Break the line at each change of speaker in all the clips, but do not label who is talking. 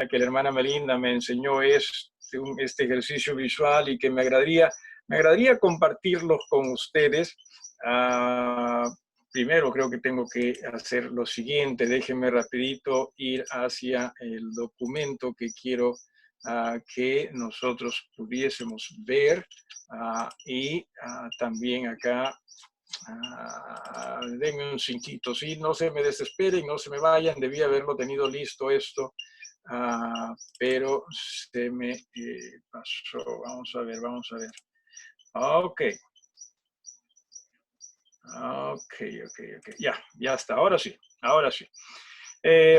que la hermana Melinda me enseñó este ejercicio visual y que me agradaría compartirlos con ustedes. Primero creo que tengo que hacer lo siguiente. Déjenme rapidito ir hacia el documento que quiero que nosotros pudiésemos ver. Y también acá, denme un cinquito, ¿sí? No se me desesperen, no se me vayan. Debí haberlo tenido listo esto, pero se me pasó. Vamos a ver, vamos a ver. Ok. Ok. Ya está. Ahora sí, ahora sí.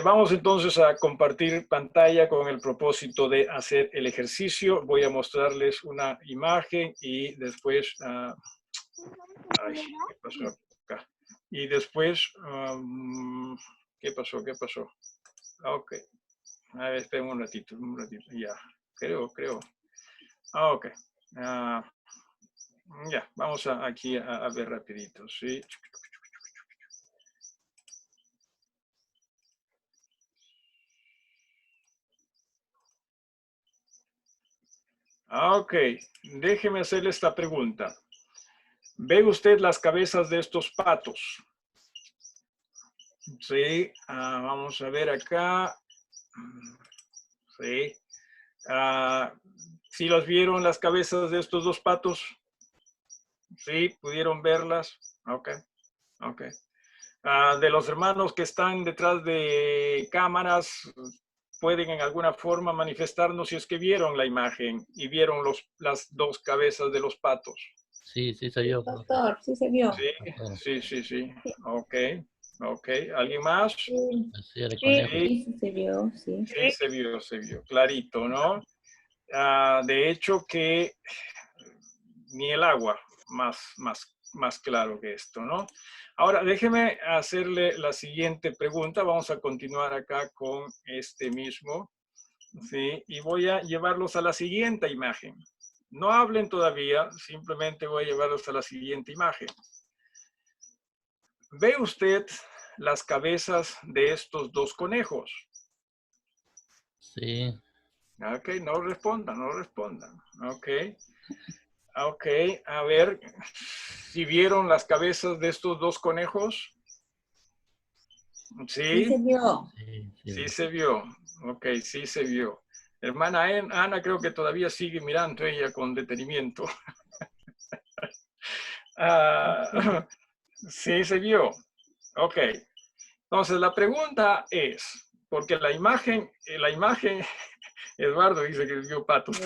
Vamos entonces a compartir pantalla con el propósito de hacer el ejercicio. Voy a mostrarles una imagen y después... ay, ¿qué pasó acá? Y después... ¿qué pasó? ¿Qué passo? Ok. A ver, esperen un ratito. Ya. Creo. Ok. Ya, vamos aquí a ver rapidito, ¿sí? Ok, déjeme hacerle esta pregunta. ¿Ve usted las cabezas de estos patos? Sí, vamos a ver acá. Sí. ¿Sí las vieron las cabezas de estos dos patos? Sí, ¿pudieron verlas? Ok. De los hermanos que están detrás de cámaras, ¿pueden en alguna forma manifestarnos si es que vieron la imagen y vieron las dos cabezas de los patos?
Sí, se vio.
Doctor, sí se vio.
Sí. Ok. ¿Alguien más?
Sí,
Sí,
se vio, sí.
Sí, se vio. Clarito, ¿no? De hecho que ni el agua más claro que esto, ¿no? Ahora, déjeme hacerle la siguiente pregunta. Vamos a continuar acá con este mismo, ¿sí? Y voy a llevarlos a la siguiente imagen. No hablen todavía, simplemente voy a llevarlos a la siguiente imagen. ¿Ve usted las cabezas de estos dos conejos?
Sí.
Ok, no respondan. Ok, a ver, si vieron las cabezas de estos dos conejos.
Sí se
¿Sí?
vio.
Sí se vio. Ok, sí se vio. Hermana Ana creo que todavía sigue mirando ella con detenimiento. Sí se vio. Ok. Entonces la pregunta es, porque la imagen, Eduardo dice que vio patos.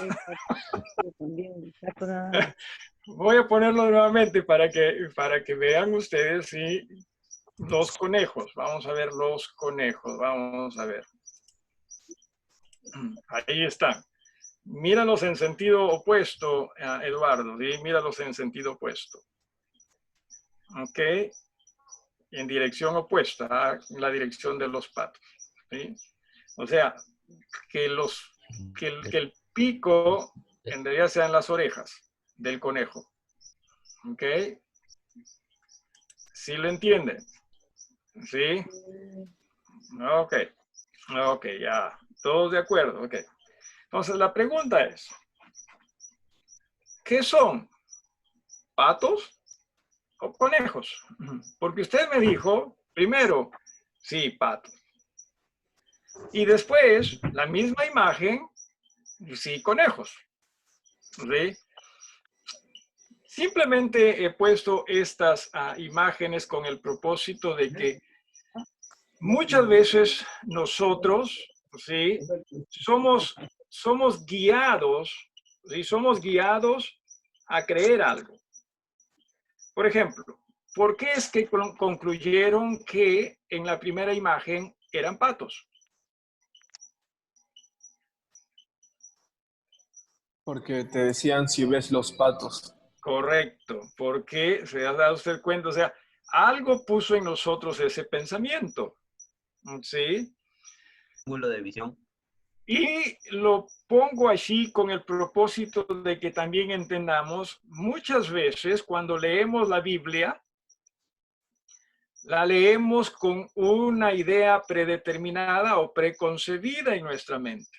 Voy a ponerlo nuevamente para que vean ustedes, sí, los conejos. Vamos a ver los conejos. Vamos a ver. Ahí están. Míralos en sentido opuesto, Eduardo. ¿Sí? Míralos en sentido opuesto. Ok. En dirección opuesta, en la dirección de los patos. ¿Sí? O sea, que el pico en realidad sean las orejas del conejo. ¿Ok? ¿Sí lo entienden? ¿Sí? Ok, ya. Todos de acuerdo. Ok. Entonces la pregunta es, ¿qué son? ¿Patos o conejos? Porque usted me dijo, primero, sí, patos. Y después, la misma imagen, sí, conejos. ¿Sí? Simplemente he puesto estas imágenes con el propósito de que muchas veces nosotros, ¿sí? somos guiados, ¿sí? Somos guiados a creer algo. Por ejemplo, ¿por qué es que concluyeron que en la primera imagen eran patos?
Porque te decían si ves los patos.
Correcto, porque se ha dado usted cuenta, o sea, algo puso en nosotros ese pensamiento, ¿sí?
Ángulo de visión.
Y lo pongo así con el propósito de que también entendamos, muchas veces cuando leemos la Biblia, la leemos con una idea predeterminada o preconcebida en nuestra mente.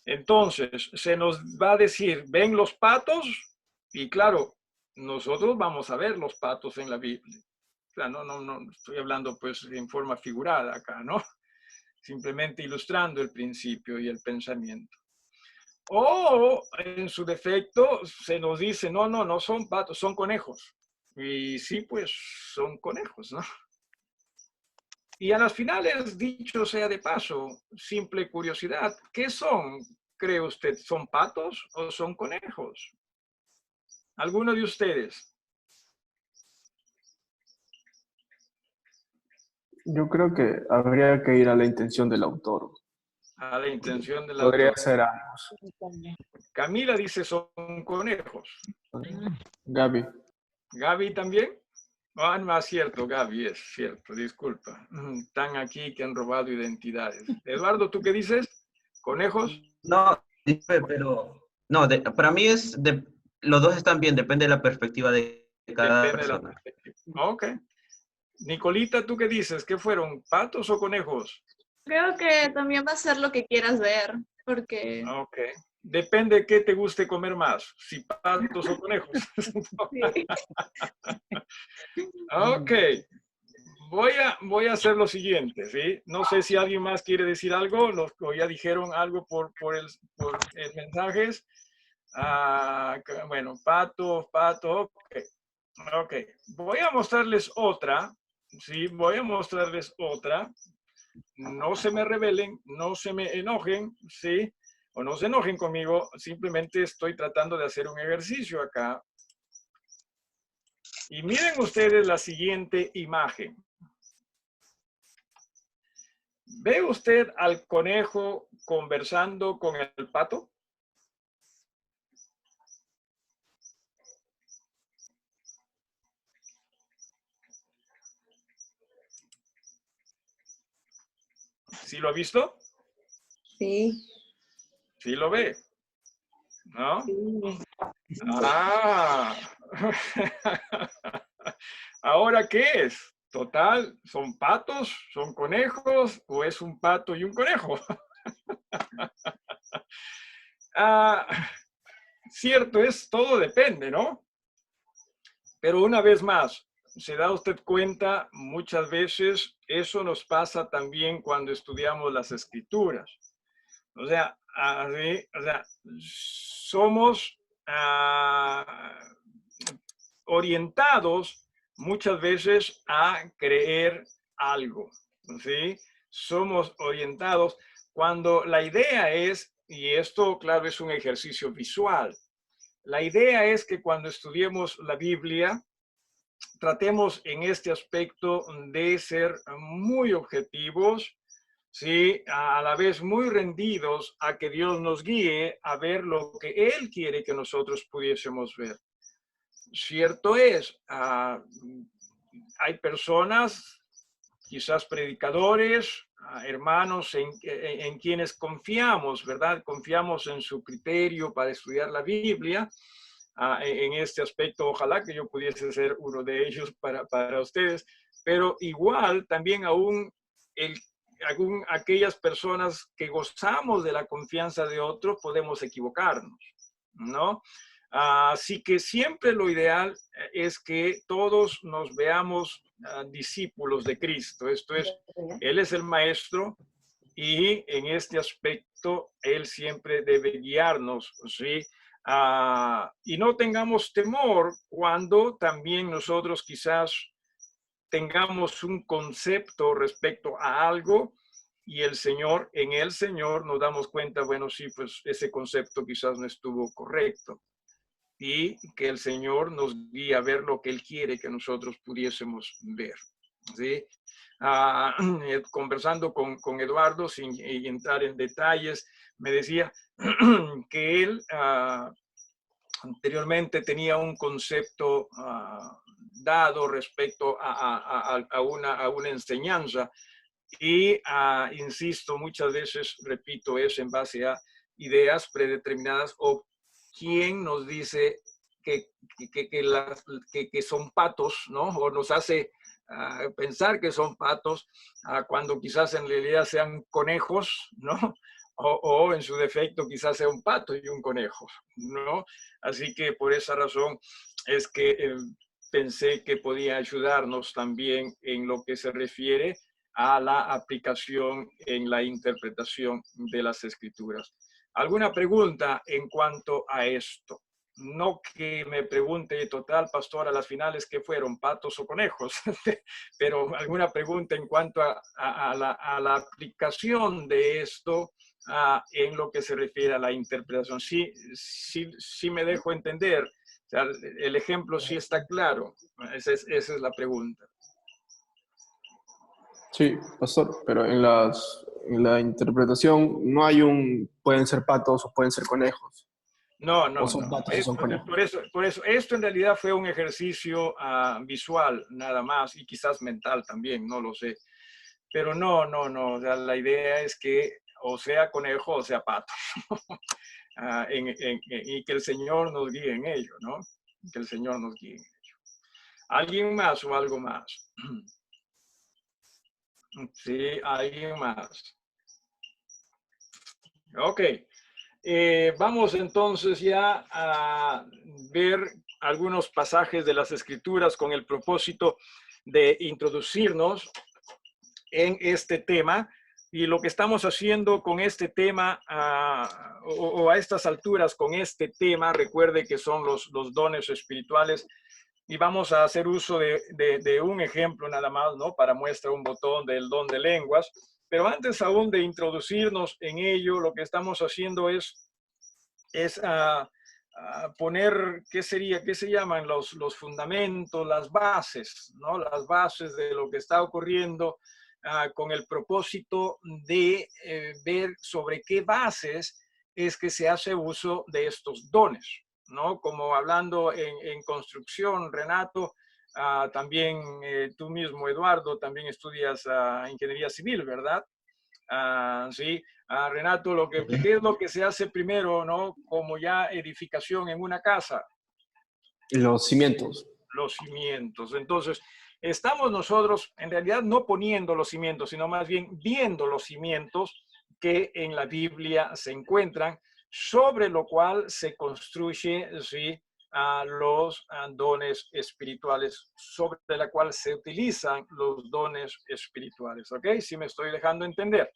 Entonces, se nos va a decir, ¿ven los patos? Y claro, nosotros vamos a ver los patos en la Biblia. O sea, no estoy hablando pues en forma figurada acá, ¿no? Simplemente ilustrando el principio y el pensamiento. O en su defecto se nos dice, no son patos, son conejos. Y sí, pues son conejos, ¿no? Y a las finales, dicho sea de paso, simple curiosidad, ¿qué son? ¿Cree usted? ¿Son patos o son conejos? ¿Alguno de ustedes?
Yo creo que habría que ir a la intención del autor.
A la intención del
Podría
autor.
ser ambos.
Camila dice son conejos.
Gaby.
¿Gaby también? Ah, no es cierto, Gaby, es cierto, disculpa. Están aquí que han robado identidades. Eduardo, ¿tú qué dices? ¿Conejos?
No, pero no, para mí los dos están bien, depende de la perspectiva de cada
Depende de la
persona.
perspectiva. Ok. Nicolita, ¿tú qué dices? ¿Qué fueron? ¿Patos o conejos?
Creo que también va a ser lo que quieras ver, porque
Ok. Depende de qué te guste comer más, si patos o conejos.
sí.
Ok. Voy a hacer lo siguiente, ¿sí? No sé si alguien más quiere decir algo, los que ya dijeron algo por mensajes. Bueno, patos, ok. Ok. Voy a mostrarles otra, ¿sí? Voy a mostrarles otra. No se me rebelen, no se me enojen, ¿sí? O no se enojen conmigo, simplemente estoy tratando de hacer un ejercicio acá. Y miren ustedes la siguiente imagen. ¿Ve usted al conejo conversando con el pato? ¿Sí lo ha visto?
Sí.
¿Sí lo ve? ¿No?
Sí.
Ah. ¿Ahora qué es? Total, ¿son patos? ¿Son conejos? ¿O es un pato y un conejo? Cierto, todo depende, ¿no? Pero una vez más, se da usted cuenta, muchas veces eso nos pasa también cuando estudiamos las escrituras. O sea, somos orientados muchas veces a creer algo, ¿sí? Somos orientados cuando la idea es, y esto claro es un ejercicio visual, la idea es que cuando estudiemos la Biblia, tratemos en este aspecto de ser muy objetivos, ¿sí? A la vez muy rendidos a que Dios nos guíe a ver lo que Él quiere que nosotros pudiésemos ver. Cierto es, hay personas, quizás predicadores, hermanos en quienes confiamos, ¿verdad? Confiamos en su criterio para estudiar la Biblia. En este aspecto, ojalá que yo pudiese ser uno de ellos para ustedes, pero igual también aún aquellas personas que gozamos de la confianza de otros podemos equivocarnos, ¿no? Así que siempre lo ideal es que todos nos veamos discípulos de Cristo. Esto es, Él es el maestro y en este aspecto Él siempre debe guiarnos, ¿sí? Y no tengamos temor cuando también nosotros quizás tengamos un concepto respecto a algo y en el Señor nos damos cuenta, bueno, sí, pues ese concepto quizás no estuvo correcto y que el Señor nos guíe a ver lo que Él quiere que nosotros pudiésemos ver, ¿sí? Conversando con Eduardo, sin entrar en detalles, me decía que él anteriormente tenía un concepto dado respecto a una enseñanza y, insisto, muchas veces, repito, es en base a ideas predeterminadas o quién nos dice que son patos, ¿no? O nos hace pensar que son patos cuando quizás en realidad sean conejos, ¿no? O en su defecto quizás sea un pato y un conejo, ¿no? Así que por esa razón es que pensé que podía ayudarnos también en lo que se refiere a la aplicación en la interpretación de las Escrituras. ¿Alguna pregunta en cuanto a esto? No que me pregunte, total, pastor, a las finales, ¿qué fueron, patos o conejos? Pero alguna pregunta en cuanto a la aplicación de esto en lo que se refiere a la interpretación. Sí me dejo entender. O sea, el ejemplo sí está claro. Esa es la pregunta.
Sí, pastor, pero en la interpretación no hay pueden ser patos o pueden ser conejos,
No.
o son patos o son conejos.
Por eso, esto en realidad fue un ejercicio visual nada más y quizás mental también, no lo sé. Pero no. O sea, la idea es que o sea conejo o sea pato. Y que el Señor nos guíe en ello, ¿no? Que el Señor nos guíe en ello. ¿Alguien más o algo más? Sí, alguien más. Ok. Vamos entonces ya a ver algunos pasajes de las Escrituras con el propósito de introducirnos en este tema. Y lo que estamos haciendo con este tema, o a estas alturas con este tema, recuerde que son los dones espirituales, y vamos a hacer uso de un ejemplo nada más, ¿no? Para muestra un botón del don de lenguas. Pero antes aún de introducirnos en ello, lo que estamos haciendo es poner, ¿qué se llaman? Los fundamentos, las bases, ¿no? Las bases de lo que está ocurriendo con el propósito de ver sobre qué bases es que se hace uso de estos dones, ¿no? Como hablando en construcción, Renato, también tú mismo, Eduardo, también estudias ingeniería civil, ¿verdad? Sí, Renato, ¿qué es lo que se hace primero, ¿no? Como ya edificación en una casa.
Los cimientos.
Los cimientos. Entonces, estamos nosotros en realidad no poniendo los cimientos, sino más bien viendo los cimientos que en la Biblia se encuentran, sobre lo cual se construye, ¿sí? Los dones espirituales, sobre la cual se utilizan los dones espirituales. ¿Ok? Si me estoy dejando entender.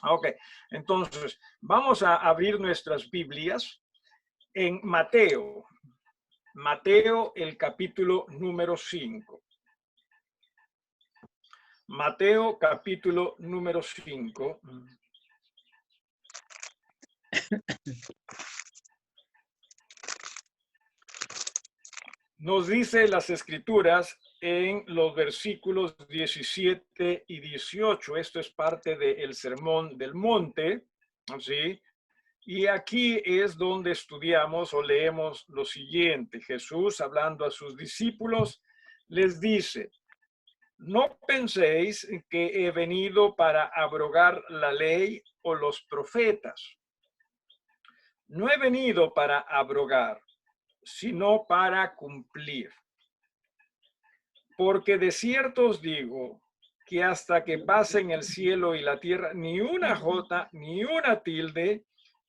Ok, entonces vamos a abrir nuestras Biblias en Mateo. Mateo, el capítulo número 5. Mateo, capítulo número 5. Nos dice las Escrituras en los versículos 17 y 18. Esto es parte del Sermón del Monte, ¿sí? Y aquí es donde estudiamos o leemos lo siguiente. Jesús, hablando a sus discípulos, les dice: no penséis que he venido para abrogar la ley o los profetas. No he venido para abrogar, sino para cumplir. Porque de cierto os digo que hasta que pasen el cielo y la tierra, ni una jota ni una tilde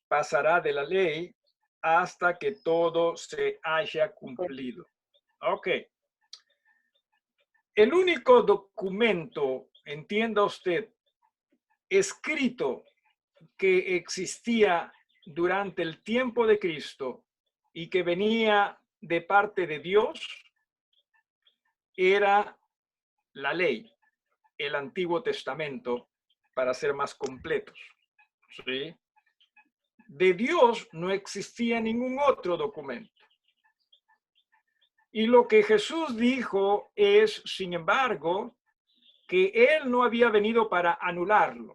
pasará de la ley hasta que todo se haya cumplido. Ok. El único documento, entienda usted, escrito que existía durante el tiempo de Cristo y que venía de parte de Dios era la ley, el Antiguo Testamento, para ser más completos. ¿Sí? De Dios no existía ningún otro documento. Y lo que Jesús dijo es, sin embargo, que Él no había venido para anularlo,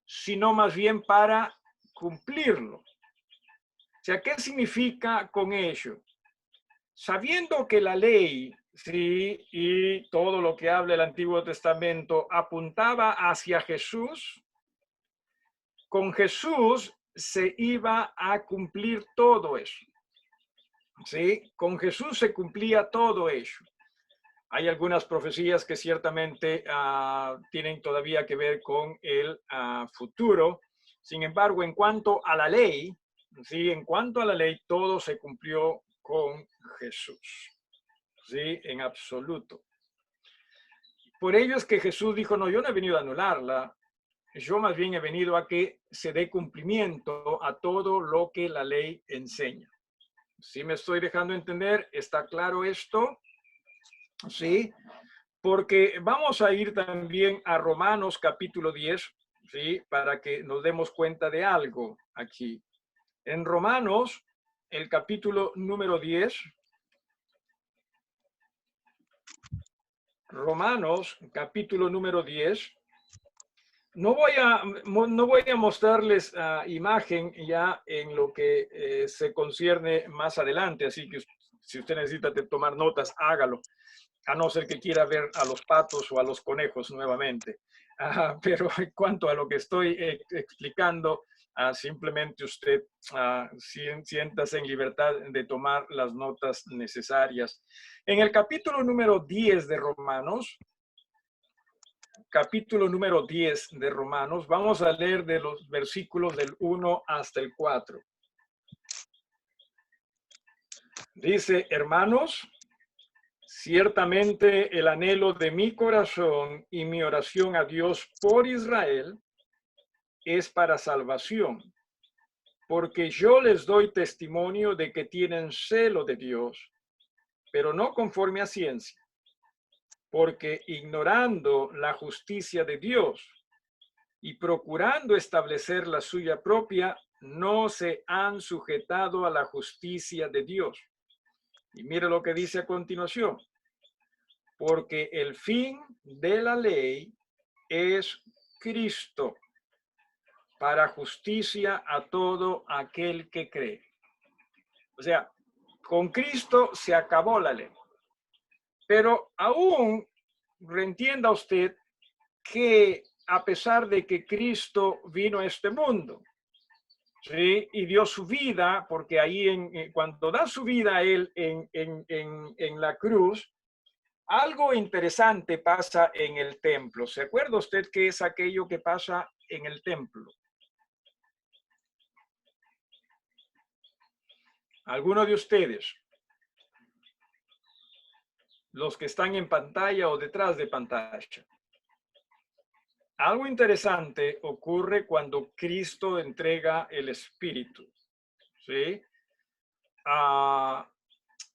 sino más bien para cumplirlo. O sea, ¿qué significa con ello? Sabiendo que la ley, sí, y todo lo que habla el Antiguo Testamento apuntaba hacia Jesús, con Jesús se iba a cumplir todo eso. ¿Sí? Con Jesús se cumplía todo eso. Hay algunas profecías que ciertamente tienen todavía que ver con el futuro. Sin embargo, en cuanto a la ley, ¿sí? En cuanto a la ley, todo se cumplió con Jesús, ¿sí? En absoluto. Por ello es que Jesús dijo, no, yo no he venido a anularla, yo más bien he venido a que se dé cumplimiento a todo lo que la ley enseña. ¿Sí me estoy dejando entender? ¿Está claro esto? Sí, porque vamos a ir también a Romanos capítulo 10, ¿sí? Para que nos demos cuenta de algo aquí. En Romanos, el capítulo número 10, Romanos capítulo número 10, no voy a mostrarles imagen ya en lo que se concierne más adelante, así que si usted necesita tomar notas, hágalo, a no ser que quiera ver a los patos o a los conejos nuevamente. Pero en cuanto a lo que estoy explicando, simplemente usted siéntase en libertad de tomar las notas necesarias. En el capítulo número 10 de Romanos, vamos a leer de los versículos del 1 hasta el 4. Dice, hermanos, ciertamente el anhelo de mi corazón y mi oración a Dios por Israel es para salvación, porque yo les doy testimonio de que tienen celo de Dios, pero no conforme a ciencia, porque ignorando la justicia de Dios y procurando establecer la suya propia, no se han sujetado a la justicia de Dios. Y mire lo que dice a continuación. Porque el fin de la ley es Cristo, para justicia a todo aquel que cree. O sea, con Cristo se acabó la ley. Pero aún entienda usted que a pesar de que Cristo vino a este mundo, ¿sí? Y dio su vida, porque ahí cuando da su vida a él en la cruz, algo interesante pasa en el templo. ¿Se acuerda usted qué es aquello que pasa en el templo? ¿Alguno de ustedes? Los que están en pantalla o detrás de pantalla. Algo interesante ocurre cuando Cristo entrega el Espíritu. ¿Sí?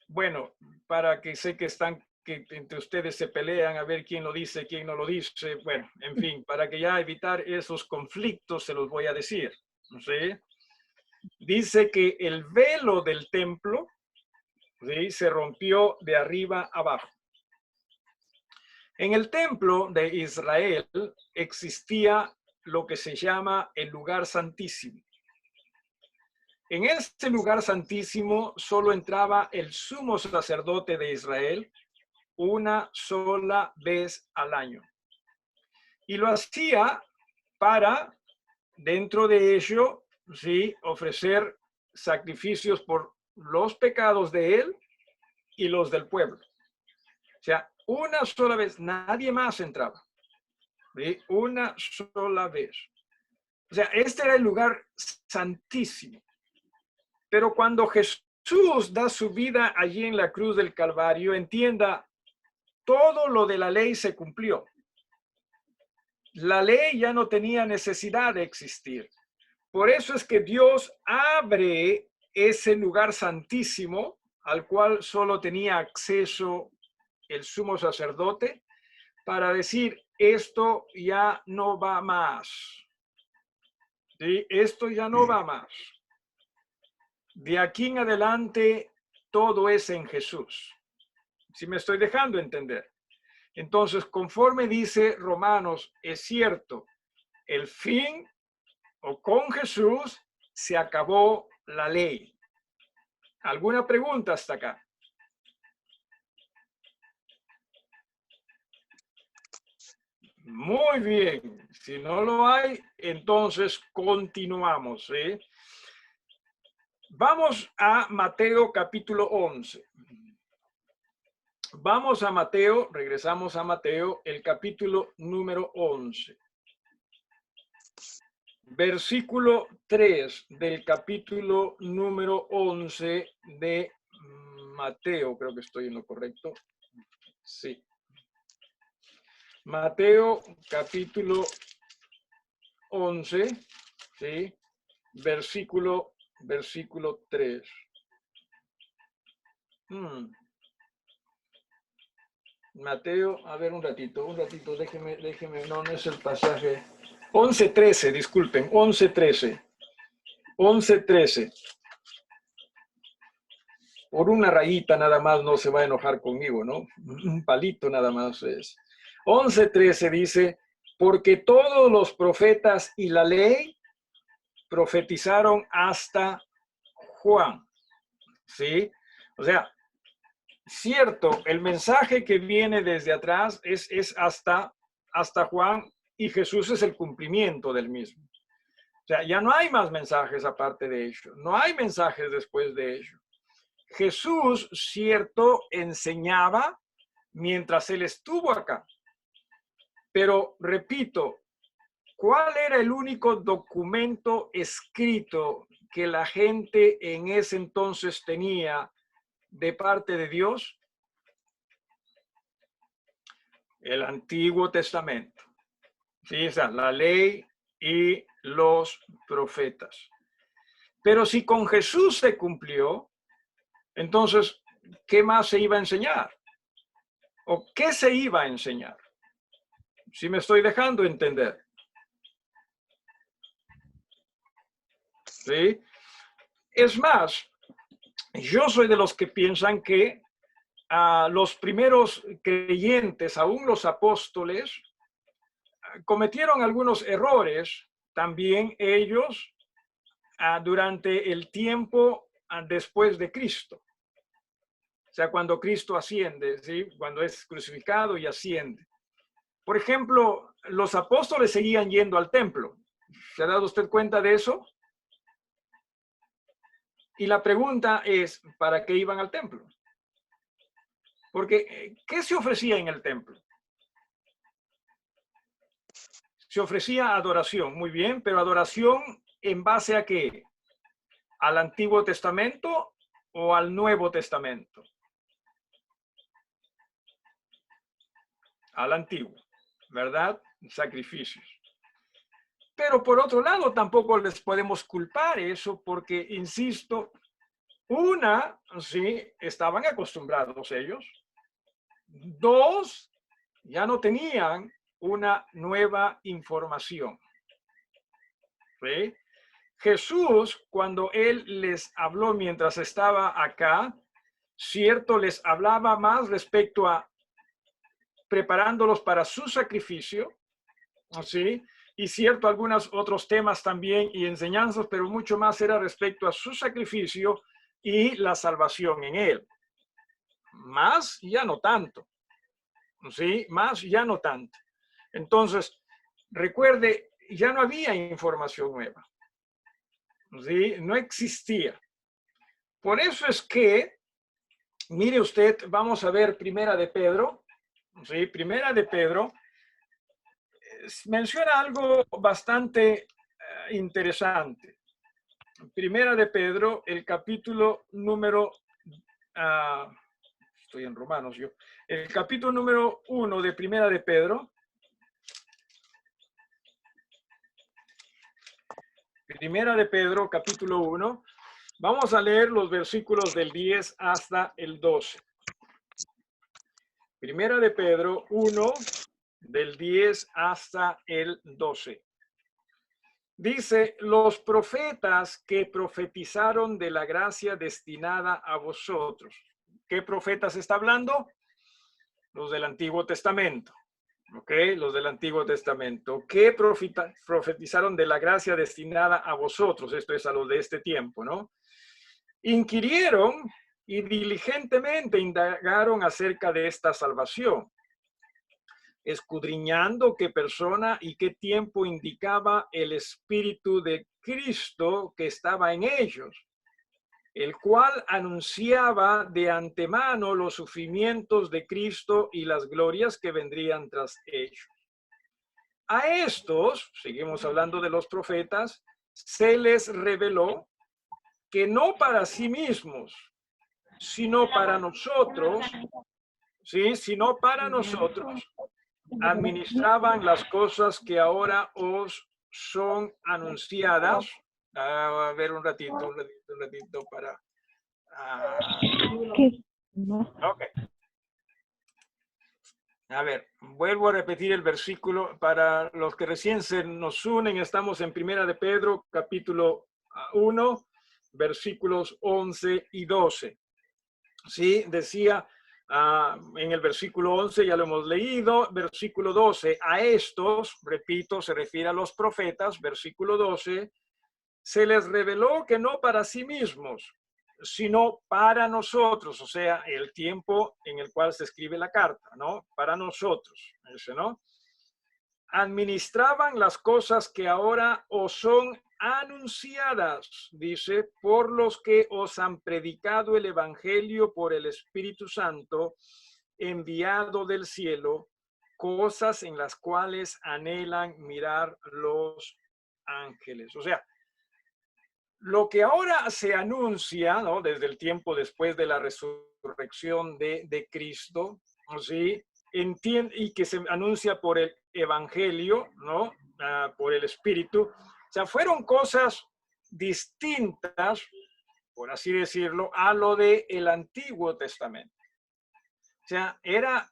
Bueno, para que sé que entre ustedes se pelean a ver quién lo dice, quién no lo dice. Bueno, en fin, para que ya evitar esos conflictos se los voy a decir. ¿Sí? Dice que el velo del templo, ¿sí?, se rompió de arriba abajo. En el templo de Israel existía lo que se llama el lugar santísimo. En este lugar santísimo solo entraba el sumo sacerdote de Israel una sola vez al año. Y lo hacía para, dentro de ello, ¿sí?, ofrecer sacrificios por los pecados de él y los del pueblo. O sea, una sola vez, nadie más entraba. ¿Sí? Una sola vez. O sea, este era el lugar santísimo. Pero cuando Jesús da su vida allí en la cruz del Calvario, entienda, todo lo de la ley se cumplió. La ley ya no tenía necesidad de existir. Por eso es que Dios abre ese lugar santísimo al cual solo tenía acceso el sumo sacerdote para decir, esto ya no va más. ¿Sí? Esto ya no va más. De aquí en adelante, todo es en Jesús. ¿Sí me estoy dejando entender? Entonces, conforme dice Romanos, es cierto, el fin o con Jesús se acabó la ley. ¿Alguna pregunta hasta acá? Muy bien. Si no lo hay, entonces continuamos. ¿Sí? Vamos a Mateo capítulo 11. Vamos a Mateo, regresamos a Mateo, el capítulo número 11. Versículo 3 del capítulo número 11 de Mateo, creo que estoy en lo correcto. Sí. Mateo, capítulo 11, ¿sí? Versículo 3. Mateo, a ver un ratito, déjeme, no es el pasaje. 11:13, disculpen, 11:13. 11:13. Por una rayita nada más no se va a enojar conmigo, ¿no? Un palito nada más es. 11:13 dice, porque todos los profetas y la ley profetizaron hasta Juan. ¿Sí? O sea, cierto, el mensaje que viene desde atrás es hasta Juan, y Jesús es el cumplimiento del mismo. O sea, ya no hay más mensajes aparte de ello. No hay mensajes después de ello. Jesús, cierto, enseñaba mientras él estuvo acá. Pero, repito, ¿cuál era el único documento escrito que la gente en ese entonces tenía de parte de Dios? El Antiguo Testamento. Sí, o sea, la ley y los profetas. Pero si con Jesús se cumplió, entonces, ¿qué más se iba a enseñar? ¿O qué se iba a enseñar? Si me estoy dejando entender. ¿Sí? Es más, yo soy de los que piensan que los primeros creyentes, aún los apóstoles, cometieron algunos errores también ellos durante el tiempo después de Cristo. O sea, cuando Cristo asciende, ¿sí? Cuando es crucificado y asciende. Por ejemplo, los apóstoles seguían yendo al templo. ¿Se ha dado usted cuenta de eso? Y la pregunta es, ¿para qué iban al templo? Porque, ¿qué se ofrecía en el templo? Se ofrecía adoración, muy bien, pero adoración ¿en base a qué? ¿Al Antiguo Testamento o al Nuevo Testamento? Al Antiguo, ¿verdad? Sacrificios. Pero por otro lado, tampoco les podemos culpar eso porque, insisto, sí, estaban acostumbrados ellos. 2, ya no tenían una nueva información. ¿Sí? Jesús, cuando él les habló mientras estaba acá, cierto, les hablaba más respecto a preparándolos para su sacrificio, ¿sí? Y cierto, algunos otros temas también y enseñanzas, pero mucho más era respecto a su sacrificio y la salvación en él. Más ya no tanto, ¿sí? Más ya no tanto. Entonces, recuerde, ya no había información nueva, ¿sí? No existía. Por eso es que, mire usted, vamos a ver Primera de Pedro, ¿sí? Primera de Pedro menciona algo bastante interesante. Primera de Pedro, el capítulo número, estoy en Romanos yo, el capítulo número 1 de Primera de Pedro. Primera de Pedro, capítulo 1. Vamos a leer los versículos del 10 hasta el 12. Primera de Pedro 1, del 10 hasta el 12. Dice, los profetas que profetizaron de la gracia destinada a vosotros. ¿Qué profetas está hablando? Los del Antiguo Testamento. ¿Ok? Los del Antiguo Testamento. ¿Qué profetizaron de la gracia destinada a vosotros? Esto es a los de este tiempo, ¿no? Inquirieron y diligentemente indagaron acerca de esta salvación, escudriñando qué persona y qué tiempo indicaba el Espíritu de Cristo que estaba en ellos. el cual anunciaba de antemano los sufrimientos de Cristo y las glorias que vendrían tras ellos. A estos, seguimos hablando de los profetas, se les reveló que no para sí mismos, sino para nosotros, ¿sí? Sino para nosotros, administraban las cosas que ahora os son anunciadas. A ver un ratito para... ok. A ver, vuelvo a repetir el versículo. Para los que recién se nos unen, estamos en Primera de Pedro, capítulo 1, versículos 11 y 12. Sí, decía en el versículo 11, ya lo hemos leído, versículo 12, a estos, repito, se refiere a los profetas, versículo 12, se les reveló que no para sí mismos, sino para nosotros, o sea, el tiempo en el cual se escribe la carta, ¿no? Para nosotros, ese, ¿no? Administraban las cosas que ahora os son anunciadas, dice, por los que os han predicado el evangelio por el Espíritu Santo, enviado del cielo, cosas en las cuales anhelan mirar los ángeles. O sea, lo que ahora se anuncia, ¿no? Desde el tiempo después de la resurrección de Cristo, ¿sí? Y que se anuncia por el Evangelio, ¿no? Por el Espíritu. O sea, fueron cosas distintas, por así decirlo, a lo del Antiguo Testamento. O sea, era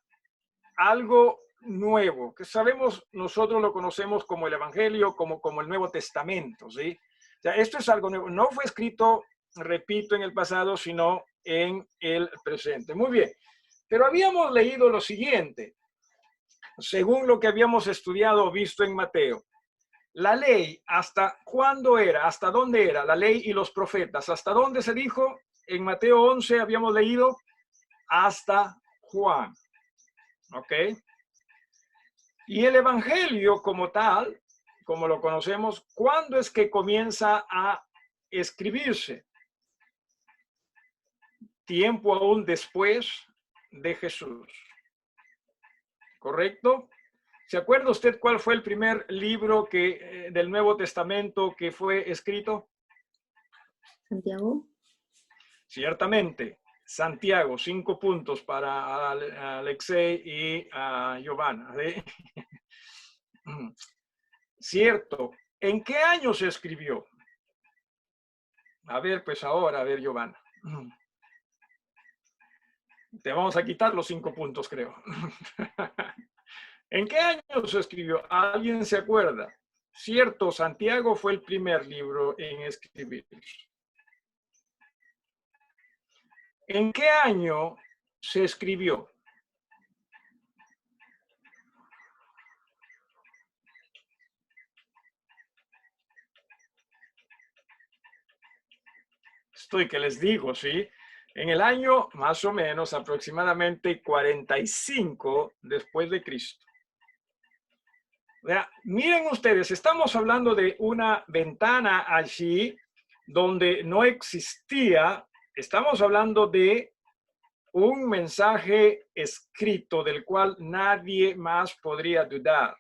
algo nuevo, que sabemos, nosotros lo conocemos como el Evangelio, como el Nuevo Testamento, ¿sí? O sea, esto es algo nuevo. No fue escrito, repito, en el pasado, sino en el presente. Muy bien. Pero habíamos leído lo siguiente, según lo que habíamos estudiado o visto en Mateo. La ley, ¿hasta cuándo era? ¿Hasta dónde era? La ley y los profetas. ¿Hasta dónde se dijo? En Mateo 11 habíamos leído hasta Juan. ¿Ok? Y el Evangelio como tal, como lo conocemos, ¿cuándo es que comienza a escribirse? Tiempo aún después de Jesús. ¿Correcto? ¿Se acuerda usted cuál fue el primer libro del Nuevo Testamento que fue escrito?
Santiago.
Ciertamente, Santiago. 5 puntos para Alexei y a Giovanna. ¿Sí? Cierto. ¿En qué año se escribió? A ver, pues ahora, a ver, Giovanna. Te vamos a quitar los 5 puntos, creo. ¿En qué año se escribió? ¿Alguien se acuerda? Cierto, Santiago fue el primer libro en escribir. ¿En qué año se escribió? Estoy que les digo, ¿sí? En el año más o menos aproximadamente 45 después de Cristo. O sea, miren ustedes, estamos hablando de una ventana allí donde no existía, estamos hablando de un mensaje escrito del cual nadie más podría dudar.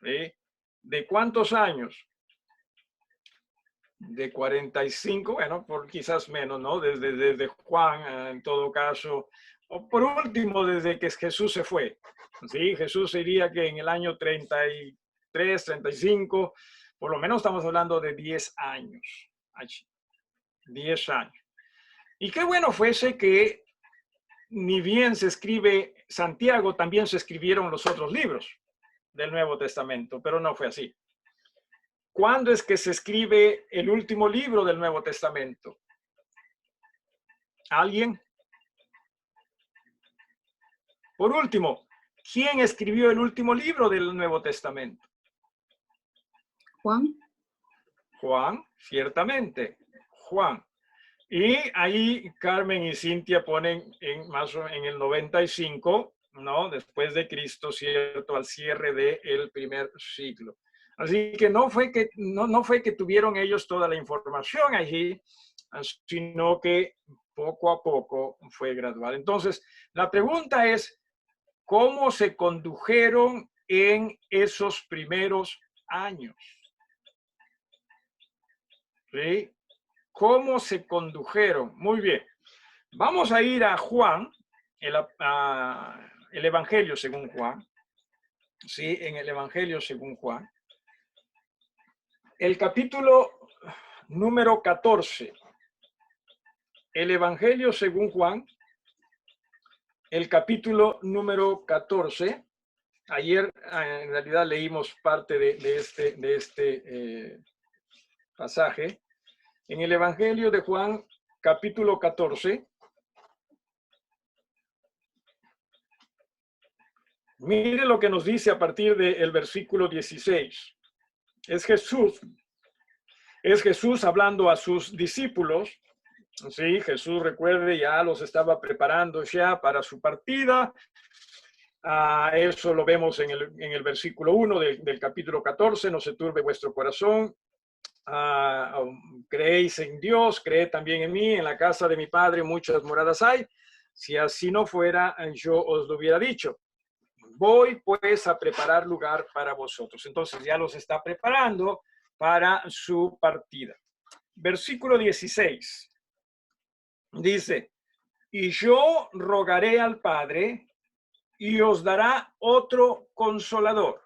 ¿Sí? ¿De cuántos años? De 45, bueno, por quizás menos, ¿no? Desde Juan, en todo caso, o por último, desde que Jesús se fue. Sí, Jesús diría que en el año 33, 35, por lo menos estamos hablando de 10 años. Allí. 10 años. Y qué bueno fuese que ni bien se escribe Santiago, también se escribieron los otros libros del Nuevo Testamento, pero no fue así. ¿Cuándo es que se escribe el último libro del Nuevo Testamento? ¿Alguien? Por último, ¿quién escribió el último libro del Nuevo Testamento?
Juan.
Juan, ciertamente, Juan. Y ahí Carmen y Cintia ponen en el 95, ¿no? Después de Cristo, ¿cierto? Al cierre del primer siglo. Así que no fue que tuvieron ellos toda la información allí, sino que poco a poco fue gradual. Entonces, la pregunta es, ¿cómo se condujeron en esos primeros años? ¿Sí? ¿Cómo se condujeron? Muy bien. Vamos a ir a Juan, el Evangelio según Juan. Sí, en el Evangelio según Juan. El capítulo número 14. El Evangelio según Juan, el capítulo número 14. Ayer en realidad leímos parte de este pasaje. En el Evangelio de Juan, capítulo 14. Mire lo que nos dice a partir del versículo 16. Es Jesús hablando a sus discípulos. Sí, Jesús, recuerde, ya los estaba preparando ya para su partida. Eso lo vemos en el versículo 1 del capítulo 14. No se turbe vuestro corazón. Creéis en Dios, creed también en mí. En la casa de mi Padre muchas moradas hay. Si así no fuera, yo os lo hubiera dicho. Voy pues a preparar lugar para vosotros. Entonces ya los está preparando para su partida. Versículo 16. Dice, y yo rogaré al Padre y os dará otro consolador.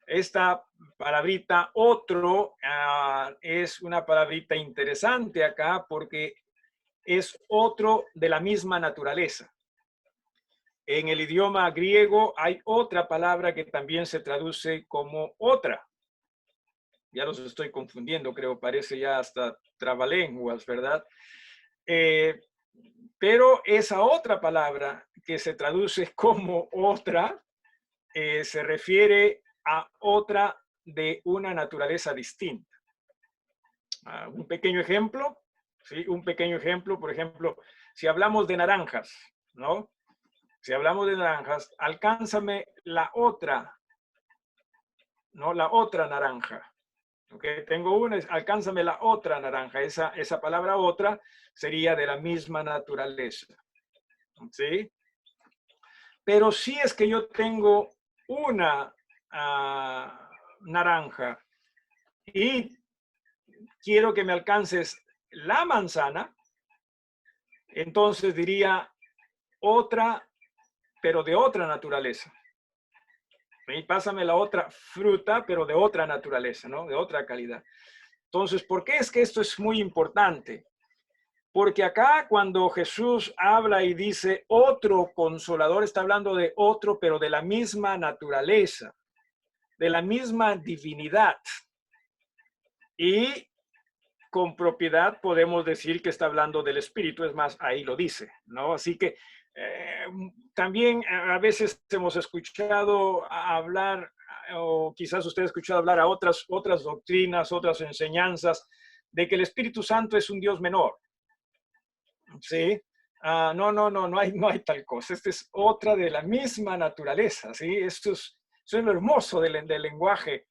Esta palabrita otro es una palabrita interesante acá porque es otro de la misma naturaleza. En el idioma griego hay otra palabra que también se traduce como otra. Ya los estoy confundiendo, creo, parece ya hasta trabalenguas, ¿verdad? Pero esa otra palabra que se traduce como otra se refiere a otra de una naturaleza distinta. Un pequeño ejemplo, ¿sí? Un pequeño ejemplo, por ejemplo, si hablamos de naranjas, ¿no? Si hablamos de naranjas, alcánzame la otra, ¿no? La otra naranja. ¿Ok? Tengo una, alcánzame la otra naranja. Esa palabra otra sería de la misma naturaleza. ¿Sí? Pero si es que yo tengo una naranja y quiero que me alcances la manzana, entonces diría otra, pero de otra naturaleza. Y pásame la otra fruta, pero de otra naturaleza, ¿no? De otra calidad. Entonces, ¿por qué es que esto es muy importante? Porque acá cuando Jesús habla y dice otro consolador, está hablando de otro, pero de la misma naturaleza, de la misma divinidad. Y con propiedad podemos decir que está hablando del Espíritu, es más, ahí lo dice, ¿no? Así que también a veces hemos escuchado hablar, o quizás usted ha escuchado hablar a otras doctrinas, otras enseñanzas, de que el Espíritu Santo es un Dios menor. ¿Sí? No hay tal cosa. Esta es otra de la misma naturaleza, ¿sí? Esto es lo hermoso del lenguaje,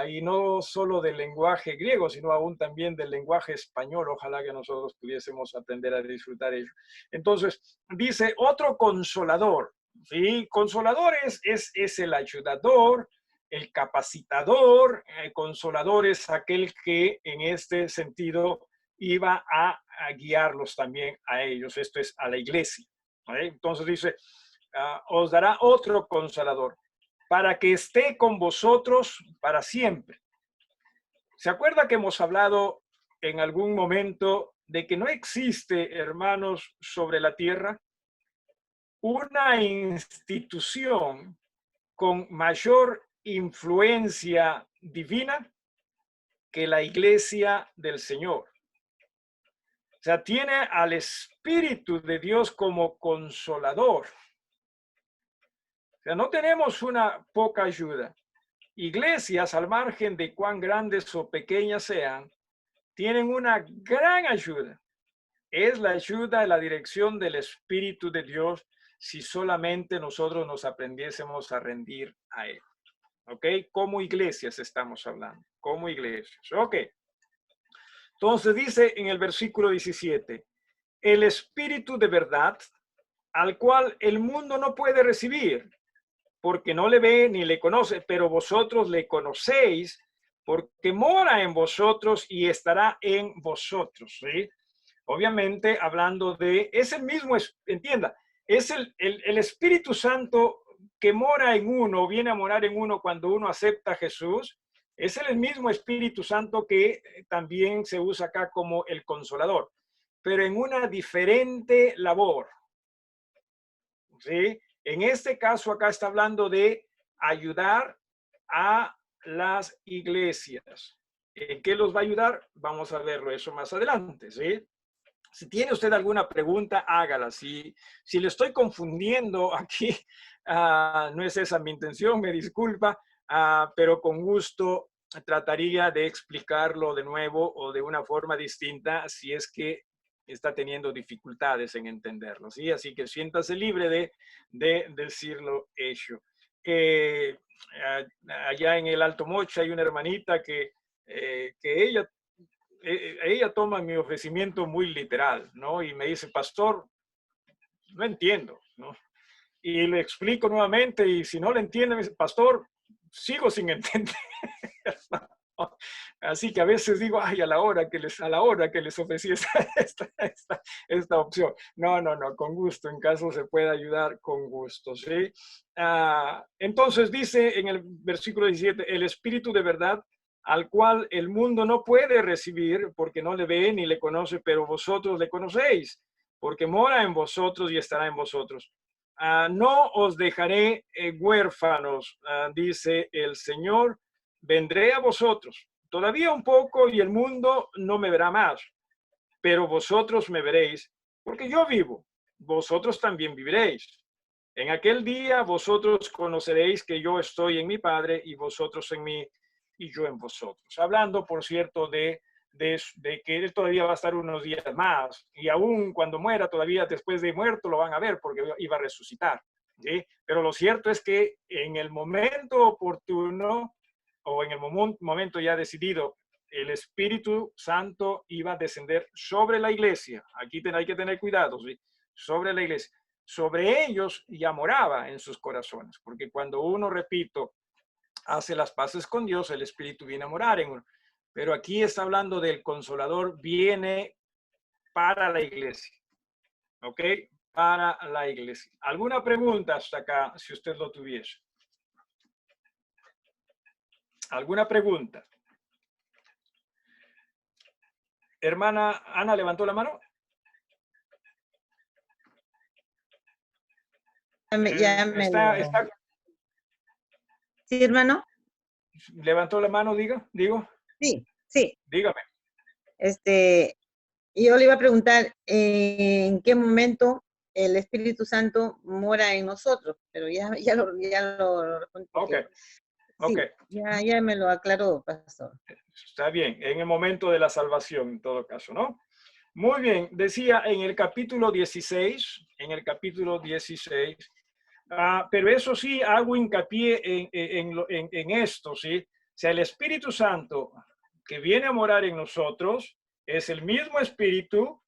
y no solo del lenguaje griego, sino aún también del lenguaje español. Ojalá que nosotros pudiésemos aprender a disfrutar ello. Entonces, dice otro consolador, ¿sí? Consolador es el ayudador, el capacitador. Consolador es aquel que en este sentido iba a guiarlos también a ellos. Esto es a la iglesia. ¿Vale? Entonces dice, os dará otro consolador para que esté con vosotros para siempre. ¿Se acuerda que hemos hablado en algún momento de que no existe, hermanos, sobre la tierra una institución con mayor influencia divina que la iglesia del Señor? O sea, tiene al Espíritu de Dios como consolador. O sea, no tenemos una poca ayuda. Iglesias, al margen de cuán grandes o pequeñas sean, tienen una gran ayuda. Es la ayuda y la dirección del Espíritu de Dios si solamente nosotros nos aprendiésemos a rendir a Él. ¿Ok? Como iglesias estamos hablando. Como iglesias. Ok. Entonces dice en el versículo 17, el Espíritu de verdad, al cual el mundo no puede recibir, porque no le ve ni le conoce, pero vosotros le conocéis, porque mora en vosotros y estará en vosotros. ¿Sí? Obviamente hablando de, es el mismo, entienda, es el Espíritu Santo que mora en uno, viene a morar en uno cuando uno acepta a Jesús. Es el mismo Espíritu Santo que también se usa acá como el Consolador, pero en una diferente labor. ¿Sí? En este caso acá está hablando de ayudar a las iglesias. ¿En qué los va a ayudar? Vamos a verlo eso más adelante, ¿sí? Si tiene usted alguna pregunta, hágala. Si le estoy confundiendo aquí, no es esa mi intención, me disculpa, pero con gusto trataría de explicarlo de nuevo o de una forma distinta si es que está teniendo dificultades en entenderlo, ¿sí? Así que siéntase libre de decirlo hecho. Allá en el Alto Mocha hay una hermanita que ella toma mi ofrecimiento muy literal, ¿no? Y me dice, pastor, no entiendo, ¿no? Y le explico nuevamente y si no le entiende, me dice, pastor, sigo sin entender. Así que a veces digo, ay, a la hora que les ofrecí esta opción. No, con gusto, en caso se pueda ayudar, con gusto, ¿sí? Entonces dice en el versículo 17, el Espíritu de verdad, al cual el mundo no puede recibir porque no le ve ni le conoce, pero vosotros le conocéis, porque mora en vosotros y estará en vosotros. No os dejaré huérfanos, dice el Señor, vendré a vosotros. Todavía un poco y el mundo no me verá más, pero vosotros me veréis, porque yo vivo, vosotros también viviréis. En aquel día vosotros conoceréis que yo estoy en mi Padre y vosotros en mí y yo en vosotros. Hablando, por cierto, de que él todavía va a estar unos días más y aún cuando muera, todavía después de muerto lo van a ver porque iba a resucitar. ¿Sí? Pero lo cierto es que en el momento oportuno o en el momento ya decidido, el Espíritu Santo iba a descender sobre la iglesia. Aquí hay que tener cuidado, ¿sí? Sobre la iglesia. Sobre ellos ya moraba en sus corazones, porque cuando uno, repito, hace las paces con Dios, el Espíritu viene a morar en uno. Pero aquí está hablando del Consolador, viene para la iglesia. ¿Ok? Para la iglesia. ¿Alguna pregunta hasta acá, si usted lo tuviese? ¿Alguna pregunta? Hermana Ana, ¿levantó la mano?
Sí, hermano.
¿Levantó la mano, digo?
Sí.
Dígame.
Yo le iba a preguntar en qué momento el Espíritu Santo mora en nosotros, pero ya lo respondí.
Ok.
Ya me lo aclaró, pastor.
Está bien, en el momento de la salvación, en todo caso, ¿no? Muy bien, decía en el capítulo 16, pero eso sí, hago hincapié en esto, ¿sí? O sea, el Espíritu Santo que viene a morar en nosotros es el mismo Espíritu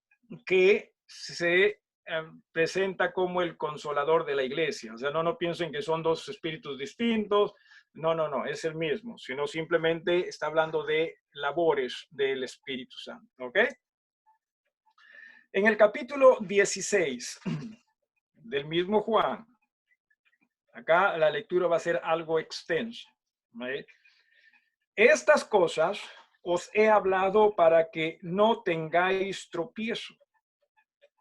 que se presenta como el Consolador de la iglesia. O sea, no piensen que son dos espíritus distintos. No, es el mismo, sino simplemente está hablando de labores del Espíritu Santo, ¿ok? En el capítulo 16 del mismo Juan, acá la lectura va a ser algo extensa, ¿vale? Estas cosas os he hablado para que no tengáis tropiezo.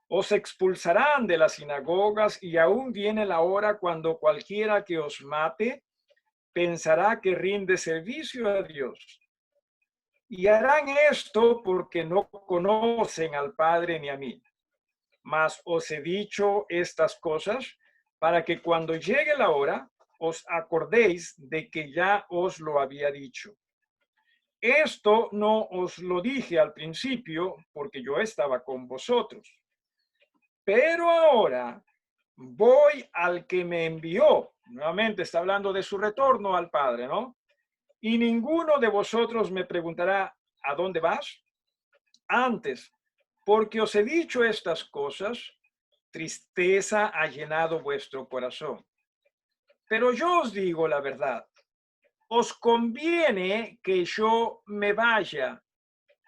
Os expulsarán de las sinagogas y aún viene la hora cuando cualquiera que os mate pensará que rinde servicio a Dios. Y harán esto porque no conocen al Padre ni a mí. Mas os he dicho estas cosas para que cuando llegue la hora os acordéis de que ya os lo había dicho. Esto no os lo dije al principio porque yo estaba con vosotros. Pero ahora voy al que me envió. Nuevamente está hablando de su retorno al Padre, ¿no? Y ninguno de vosotros me preguntará, ¿a dónde vas? Antes, porque os he dicho estas cosas, tristeza ha llenado vuestro corazón. Pero yo os digo la verdad. Os conviene que yo me vaya,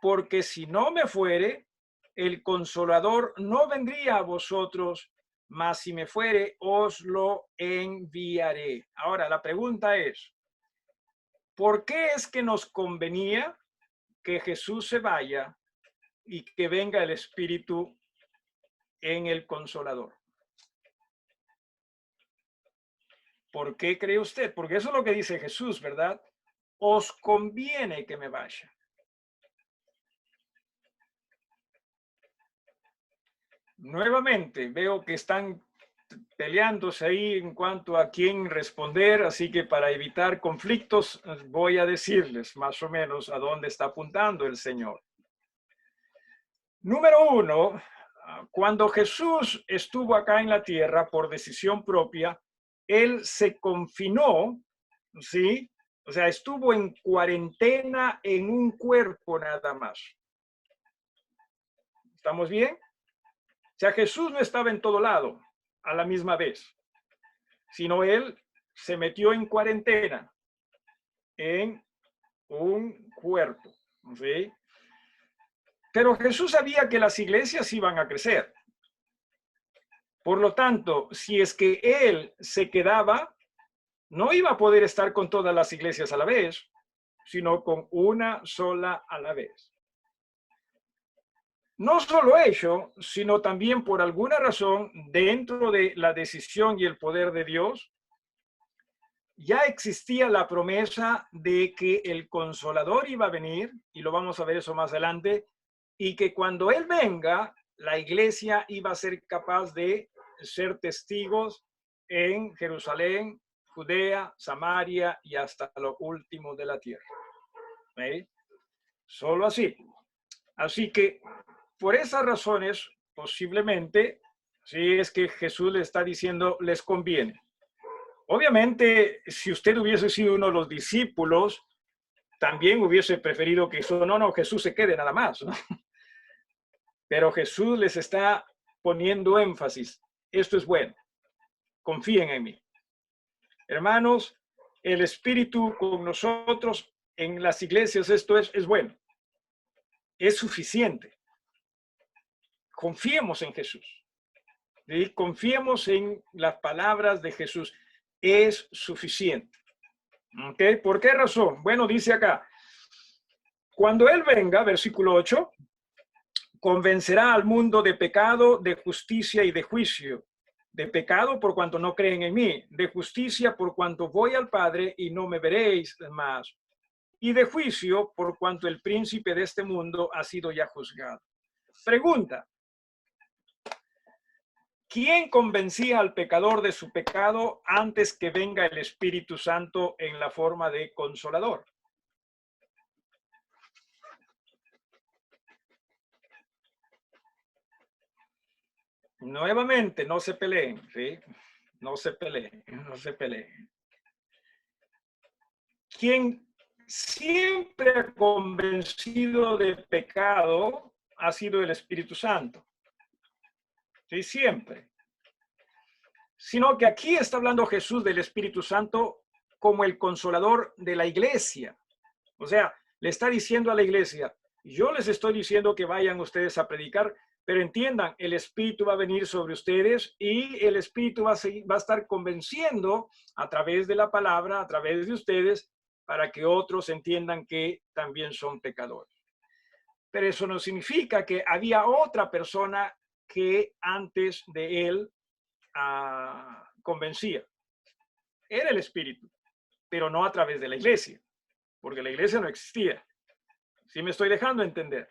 porque si no me fuere, el Consolador no vendría a vosotros, mas si me fuere, os lo enviaré. Ahora, la pregunta es, ¿por qué es que nos convenía que Jesús se vaya y que venga el Espíritu en el Consolador? ¿Por qué cree usted? Porque eso es lo que dice Jesús, ¿verdad? Os conviene que me vaya. Nuevamente, veo que están peleándose ahí en cuanto a quién responder, así que para evitar conflictos voy a decirles más o menos a dónde está apuntando el Señor. Número uno, cuando Jesús estuvo acá en la tierra por decisión propia, Él se confinó, ¿sí? O sea, estuvo en cuarentena en un cuerpo nada más. ¿Estamos bien? O sea, Jesús no estaba en todo lado a la misma vez, sino Él se metió en cuarentena en un cuerpo, ¿sí? Pero Jesús sabía que las iglesias iban a crecer. Por lo tanto, si es que Él se quedaba, no iba a poder estar con todas las iglesias a la vez, sino con una sola a la vez. No solo ello, sino también por alguna razón, dentro de la decisión y el poder de Dios, ya existía la promesa de que el Consolador iba a venir, y lo vamos a ver eso más adelante, y que cuando Él venga, la iglesia iba a ser capaz de ser testigos en Jerusalén, Judea, Samaria y hasta lo último de la tierra. ¿Eh? Solo así. Así que por esas razones, posiblemente, si es que Jesús le está diciendo, les conviene. Obviamente, si usted hubiese sido uno de los discípulos, también hubiese preferido que eso, no, Jesús se quede nada más, ¿no? Pero Jesús les está poniendo énfasis. Esto es bueno. Confíen en mí. Hermanos, el Espíritu con nosotros en las iglesias, esto es bueno. Es suficiente. Confiemos en Jesús. ¿Sí? Confiemos en las palabras de Jesús. Es suficiente. ¿Okay? ¿Por qué razón? Bueno, dice acá, cuando Él venga, versículo 8, convencerá al mundo de pecado, de justicia y de juicio. De pecado por cuanto no creen en mí, de justicia por cuanto voy al Padre y no me veréis más, y de juicio por cuanto el príncipe de este mundo ha sido ya juzgado. Pregunta: ¿quién convencía al pecador de su pecado antes que venga el Espíritu Santo en la forma de Consolador? Nuevamente, no se peleen, ¿sí? No se peleen, no se peleen. Quien siempre ha convencido de pecado ha sido el Espíritu Santo. Sí, siempre. Sino que aquí está hablando Jesús del Espíritu Santo como el consolador de la iglesia. O sea, le está diciendo a la iglesia, yo les estoy diciendo que vayan ustedes a predicar, pero entiendan, el Espíritu va a venir sobre ustedes y el Espíritu va a estar convenciendo a través de la palabra, a través de ustedes, para que otros entiendan que también son pecadores. Pero eso no significa que había otra persona que antes de él convencía. Era el Espíritu, pero no a través de la iglesia, porque la iglesia no existía. ¿Sí me estoy dejando entender?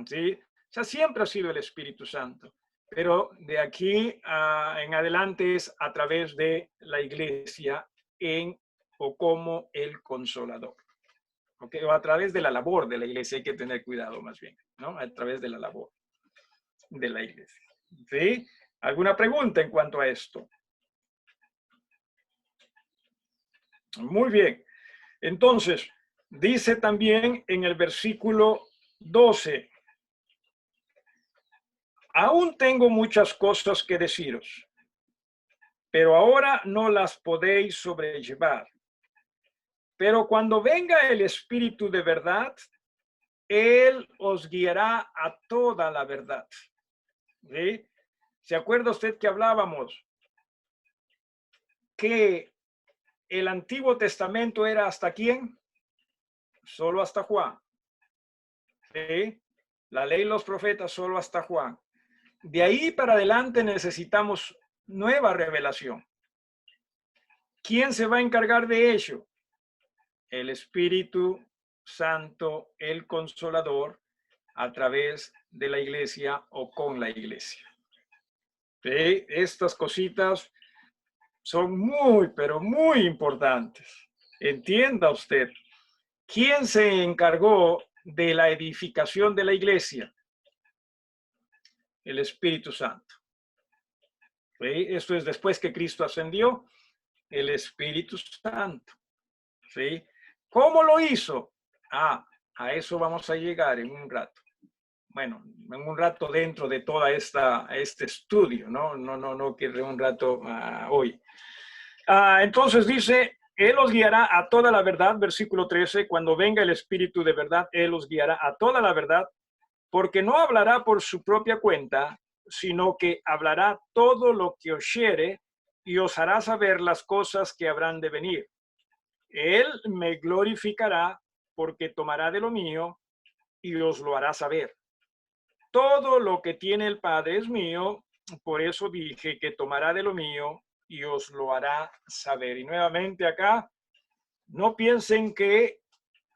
¿Sí? O sea, siempre ha sido el Espíritu Santo, pero de aquí en adelante es a través de la iglesia o como el Consolador. ¿Okay? O a través de la labor de la iglesia, hay que tener cuidado más bien, ¿no? A través de la labor de la iglesia. ¿Sí? ¿Alguna pregunta en cuanto a esto? Muy bien. Entonces, dice también en el versículo 12. Aún tengo muchas cosas que deciros, pero ahora no las podéis sobrellevar. Pero cuando venga el Espíritu de verdad, Él os guiará a toda la verdad. ¿Sí? ¿Se acuerda usted que hablábamos que el Antiguo Testamento era hasta quién? Solo hasta Juan. ¿Sí? La ley y los profetas solo hasta Juan. De ahí para adelante necesitamos nueva revelación. ¿Quién se va a encargar de ello? El Espíritu Santo, el Consolador, a través de la iglesia o con la iglesia. ¿Sí? Estas cositas son muy, pero muy importantes. Entienda usted. ¿Quién se encargó de la edificación de la iglesia? El Espíritu Santo. ¿Sí? Esto es después que Cristo ascendió, el Espíritu Santo. ¿Sí? ¿Cómo lo hizo? A eso vamos a llegar en un rato. Bueno, en un rato dentro de toda este estudio, no que de un rato hoy. Entonces dice, Él os guiará a toda la verdad, versículo 13, cuando venga el Espíritu de verdad, Él os guiará a toda la verdad, porque no hablará por su propia cuenta, sino que hablará todo lo que oyere y os hará saber las cosas que habrán de venir. Él me glorificará porque tomará de lo mío y os lo hará saber. Todo lo que tiene el Padre es mío, por eso dije que tomará de lo mío y os lo hará saber. Y nuevamente acá, no piensen que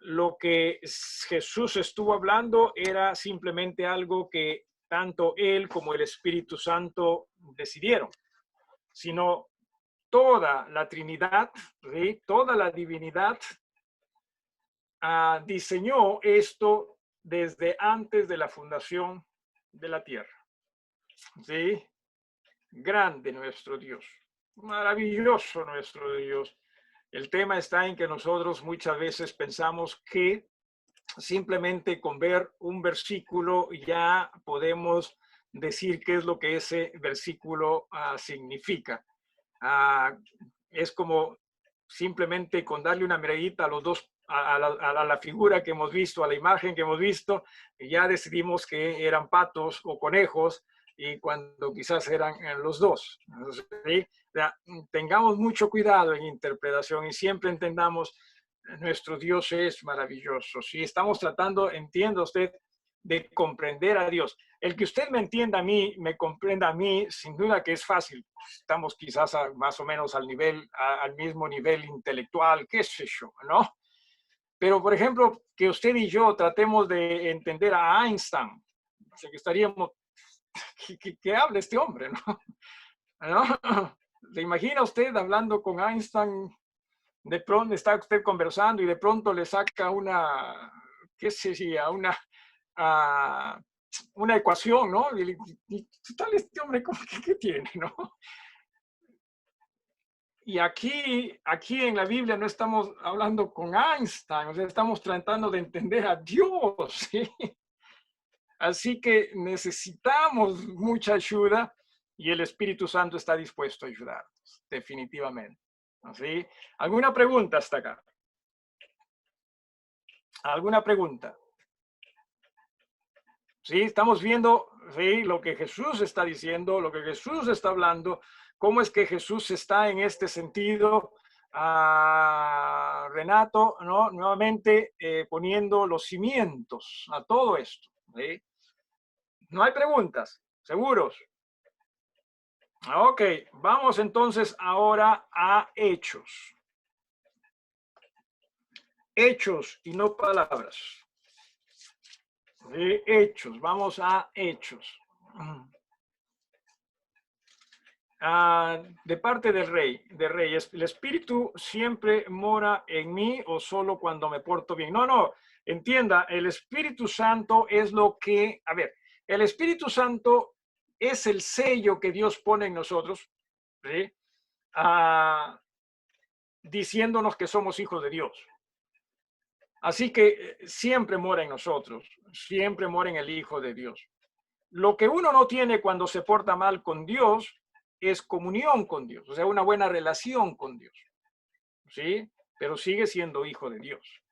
lo que Jesús estuvo hablando era simplemente algo que tanto Él como el Espíritu Santo decidieron, sino toda la Trinidad, ¿sí? Toda la divinidad diseñó esto desde antes de la fundación de la tierra. ¿Sí? Grande nuestro Dios, maravilloso nuestro Dios. El tema está en que nosotros muchas veces pensamos que simplemente con ver un versículo ya podemos decir qué es lo que ese versículo significa. Es como simplemente con darle una miradita a los dos, a la figura que hemos visto, a la imagen que hemos visto, y ya decidimos que eran patos o conejos, y cuando quizás eran los dos. ¿Sí? Tengamos mucho cuidado en interpretación y siempre entendamos, nuestro Dios es maravilloso. Si estamos tratando, entienda usted, de comprender a Dios. El que usted me entienda a mí, me comprenda a mí, sin duda que es fácil. Estamos quizás más o menos al mismo nivel intelectual, qué sé yo, ¿no? Pero, por ejemplo, que usted y yo tratemos de entender a Einstein, o sea, que estaríamos, ¿qué habla este hombre, no? ¿No? ¿Se imagina usted hablando con Einstein? De pronto está usted conversando y de pronto le saca una, qué sé yo, una ecuación, ¿no? Y tal este hombre, ¿qué tiene, no? Y aquí en la Biblia no estamos hablando con Einstein, o sea, estamos tratando de entender a Dios, ¿sí? Así que necesitamos mucha ayuda y el Espíritu Santo está dispuesto a ayudarnos, definitivamente. ¿Sí? ¿Alguna pregunta hasta acá? ¿Alguna pregunta? Sí, estamos viendo, sí, lo que Jesús está diciendo, lo que Jesús está hablando, cómo es que Jesús está en este sentido, Renato, ¿no? Nuevamente poniendo los cimientos a todo esto. ¿Sí? No hay preguntas, ¿seguros? Ok, vamos entonces ahora a hechos. Hechos y no palabras. De hechos, vamos a hechos. De parte del rey, ¿el Espíritu siempre mora en mí o solo cuando me porto bien? No, entienda, el Espíritu Santo es lo que, a ver, el Espíritu Santo es el sello que Dios pone en nosotros, ¿sí? Diciéndonos que somos hijos de Dios. Así que siempre mora en nosotros, siempre mora en el Hijo de Dios. Lo que uno no tiene cuando se porta mal con Dios es comunión con Dios, o sea, una buena relación con Dios, ¿sí? Pero sigue siendo hijo de Dios.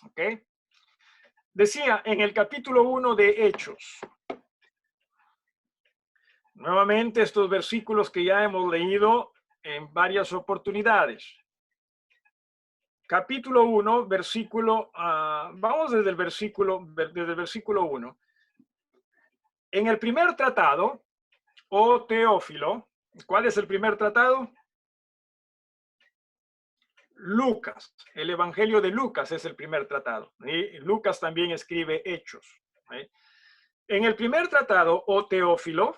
¿Ok? Decía en el capítulo 1 de Hechos, nuevamente estos versículos que ya hemos leído en varias oportunidades. Capítulo 1, versículo, vamos desde el versículo 1. En el primer tratado, oh Teófilo, ¿cuál es el primer tratado? Lucas, el Evangelio de Lucas es el primer tratado. ¿Sí? Lucas también escribe Hechos. ¿Sí? En el primer tratado, oh Teófilo,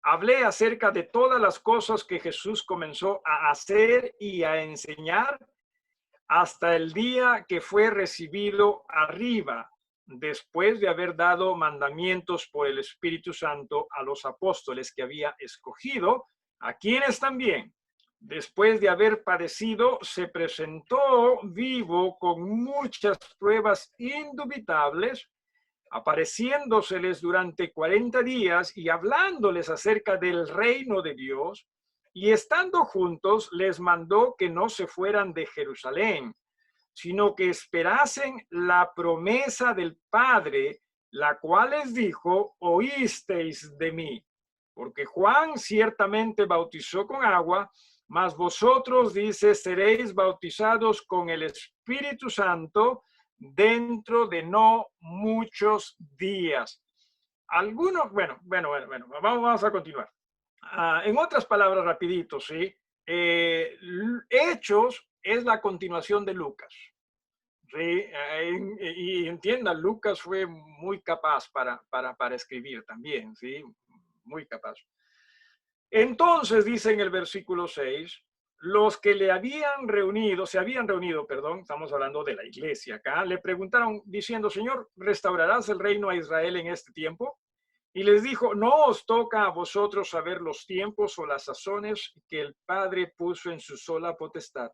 hablé acerca de todas las cosas que Jesús comenzó a hacer y a enseñar hasta el día que fue recibido arriba, después de haber dado mandamientos por el Espíritu Santo a los apóstoles que había escogido, a quienes también, después de haber padecido, se presentó vivo con muchas pruebas indubitables, apareciéndoseles durante 40 días y hablándoles acerca del reino de Dios, y estando juntos les mandó que no se fueran de Jerusalén, sino que esperasen la promesa del Padre, la cual les dijo, oísteis de mí, porque Juan ciertamente bautizó con agua, mas vosotros, dice, seréis bautizados con el Espíritu Santo dentro de no muchos días. Algunos, bueno, vamos a continuar. En otras palabras, rapidito, ¿sí? Hechos es la continuación de Lucas. ¿Sí? Y entiendan, Lucas fue muy capaz para escribir también, ¿sí? Muy capaz. Entonces, dice en el versículo 6, los que se habían reunido, estamos hablando de la iglesia acá, le preguntaron diciendo, Señor, ¿restaurarás el reino a Israel en este tiempo? Y les dijo, no os toca a vosotros saber los tiempos o las sazones que el Padre puso en su sola potestad,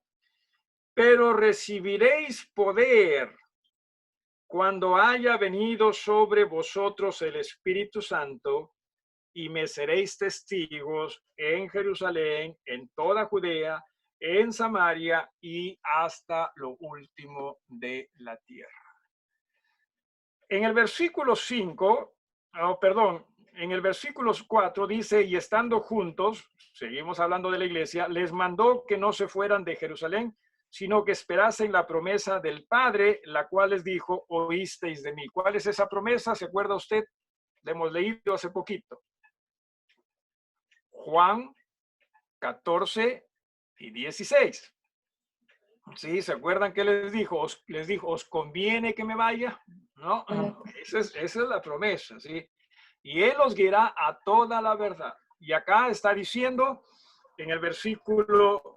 pero recibiréis poder cuando haya venido sobre vosotros el Espíritu Santo, y me seréis testigos en Jerusalén, en toda Judea, en Samaria y hasta lo último de la tierra. En el versículo 5, en el versículo 4 dice, y estando juntos, seguimos hablando de la iglesia, les mandó que no se fueran de Jerusalén, sino que esperasen la promesa del Padre, la cual les dijo, oísteis de mí. ¿Cuál es esa promesa? ¿Se acuerda usted? La hemos leído hace poquito. Juan 14 y 16. ¿Sí? ¿Se acuerdan que les dijo? ¿Os conviene que me vaya? ¿No? Esa es la promesa, ¿sí? Y Él os guiará a toda la verdad. Y acá está diciendo, en el versículo